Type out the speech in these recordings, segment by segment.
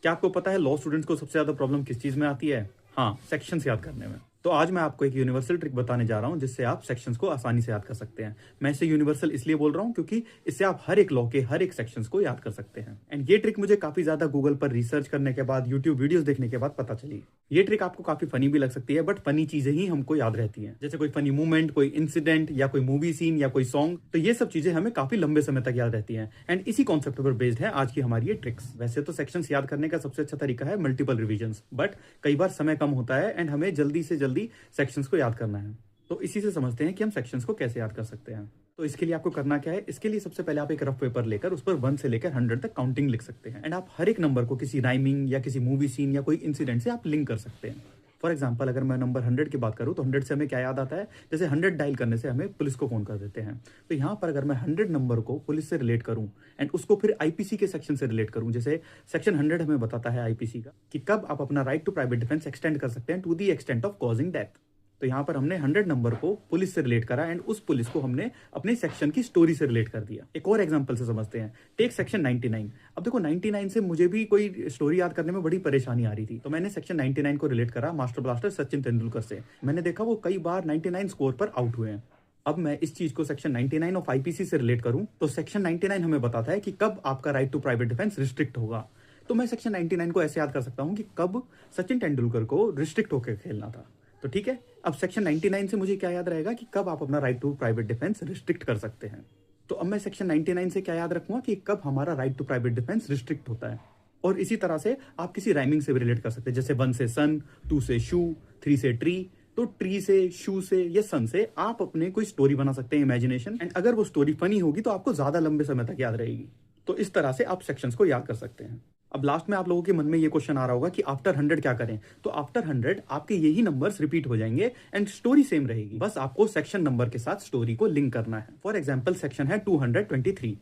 क्या आपको पता है लॉ स्टूडेंट्स को सबसे ज्यादा प्रॉब्लम किस चीज में आती है? हाँ, सेक्शंस याद करने में। तो आज मैं आपको एक यूनिवर्सल ट्रिक बताने जा रहा हूं जिससे आप सेक्शंस को आसानी से याद कर सकते हैं। मैं इसे यूनिवर्सल इसलिए बोल रहा हूं क्योंकि इससे आप हर एक लॉ के हर एक सेक्शंस को याद कर सकते हैं। एंड ये ट्रिक मुझे काफी ज्यादा गूगल पर रिसर्च करने के बाद, यूट्यूब वीडियोस देखने के बाद पता चली। ये ट्रिक आपको काफी फनी भी लग सकती है, बट फनी चीजें ही हमको याद रहती हैं, जैसे कोई फनी मूवमेंट, कोई इंसिडेंट या कोई मूवी सीन या कोई सॉन्ग। तो ये सब चीजें हमें काफी लंबे समय तक याद रहती हैं। एंड इसी कॉन्सेप्ट पर बेस्ड है आज की हमारी ये ट्रिक्स। वैसे तो सेक्शंस याद करने का सबसे अच्छा तरीका है मल्टीपल रिविजन्स, बट कई बार समय कम होता है एंड हमें जल्दी से जल्दी सेक्शंस को याद करना है। तो इसी से समझते हैं कि हम सेक्शंस को कैसे याद कर सकते हैं। तो इसके लिए आपको करना क्या है? इसके लिए सबसे पहले आप एक रफ पेपर लेकर उस पर 1 से लेकर 100 तक काउंटिंग लिख सकते हैं। एंड आप हर एक नंबर को किसी राइमिंग या किसी मूवी सीन या कोई इंसिडेंट से आप लिंक कर सकते हैं। फॉर एग्जाम्पल, अगर मैं नंबर 100 की बात करूं तो 100 से हमें क्या याद आता है? जैसे 100 डायल करने से हमें पुलिस को फोन कर देते हैं। तो यहाँ पर अगर मैं 100 नंबर को पुलिस से रिलेट करूं एंड उसको फिर आईपीसी के सेक्शन से रिलेट करूं, जैसे सेक्शन 100 हमें बताता है आईपीसी का कि कब आप अपना right to private defence extend कर सकते हैं to the extent of causing death. तो यहाँ पर हमने 100 नंबर को पुलिस से रिलेट करा एंड उस पुलिस को हमने अपने सेक्शन की स्टोरी से रिलेट कर दिया। एक और एग्जांपल से समझते हैं। Take section 99। अब देखो 99 से मुझे भी कोई स्टोरी याद करने में बड़ी परेशानी आ रही थी, तो मैंने सेक्शन 99 को रिलेट करा मास्टर ब्लास्टर सचिन तेंदुलकर से। मैंने देखा वो कई बार 99 स्कोर पर आउट हुए हैं। अब मैं इस चीज को सेक्शन 99 ऑफ आईपीसी से रिलेट करूं तो सेक्शन 99 हमें बताता है कि कब आपका right to private defence restrict होगा। तो मैं सेक्शन 99 को ऐसे याद कर सकता हूं कि कब सचिन तेंदुलकर को रिस्ट्रिक्ट होकर खेलना था। तो ठीक है, अब सेक्शन 99 से मुझे क्या याद रहेगा कि कब आप अपना right to private defence restrict कर सकते हैं। तो अब मैं सेक्शन 99 से क्या याद रखूंगा कि कब हमारा right to private defence restrict होता है। और इसी तरह से आप किसी राइमिंग से भी रिलेट कर सकते हैं, जैसे 1 से सन, 2 से शू, 3 से ट्री। तो ट्री से, शू से या सन से आप अपने कोई स्टोरी बना सकते हैं, इमेजिनेशन। एंड अगर वो स्टोरी फनी होगी तो आपको ज्यादा लंबे समय तक याद रहेगी। तो इस तरह से आप सेक्शंस को याद कर सकते हैं। अब लास्ट में आप लोगों के मन में ये क्वेश्चन आ रहा होगा कि आफ्टर 100 क्या करें? तो आफ्टर 100 आपके यही नंबर्स रिपीट हो जाएंगे एंड स्टोरी सेम रहेगी। बस आपको सेक्शन नंबर के साथ स्टोरी को लिंक करना है। फॉर एग्जांपल, सेक्शन है 223,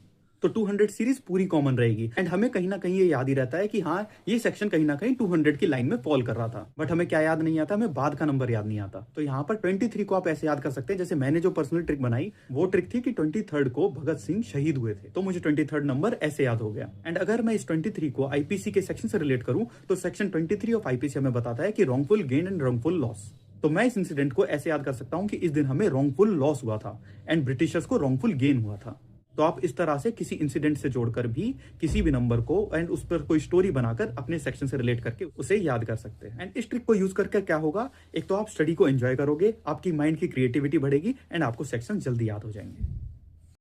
तो 200 सीरीज पूरी कॉमन रहेगी एंड हमें कहीं ना कहीं ये याद ही रहता है कि हाँ, ये सेक्शन कहीं ना कहीं 200 की लाइन में फॉल कर रहा था। बट हमें क्या याद नहीं आता? हमें बाद का नंबर याद नहीं आता। तो यहाँ पर 23 को आप ऐसे याद कर सकते हैं, जैसे मैंने जो पर्सनल ट्रिक बनाई वो ट्रिक थी कि 23 को भगत सिंह शहीद हुए थे, तो मुझे 23 नंबर ऐसे याद हो गया। एंड अगर मैं इस 23 को आईपीसी के सेक्शन से रिलेट करूं तो सेक्शन 23 ऑफ आईपीसी हमें बताता है कि wrongful gain and wrongful loss. तो मैं इस इंसिडेंट को ऐसे याद कर सकता हूं कि इस दिन हमें रॉन्गफुल लॉस हुआ था एंड ब्रिटिशर्स को रॉन्गफुल गेन हुआ था। तो आप इस तरह से किसी इंसिडेंट से जोड़कर भी किसी भी नंबर को एंड उस पर कोई स्टोरी बनाकर अपने सेक्शन से रिलेट करके उसे याद कर सकते हैं। एंड इस ट्रिक को यूज करके क्या होगा? एक तो आप स्टडी को एंजॉय करोगे, आपकी माइंड की क्रिएटिविटी बढ़ेगी एंड आपको सेक्शन जल्दी याद हो जाएंगे।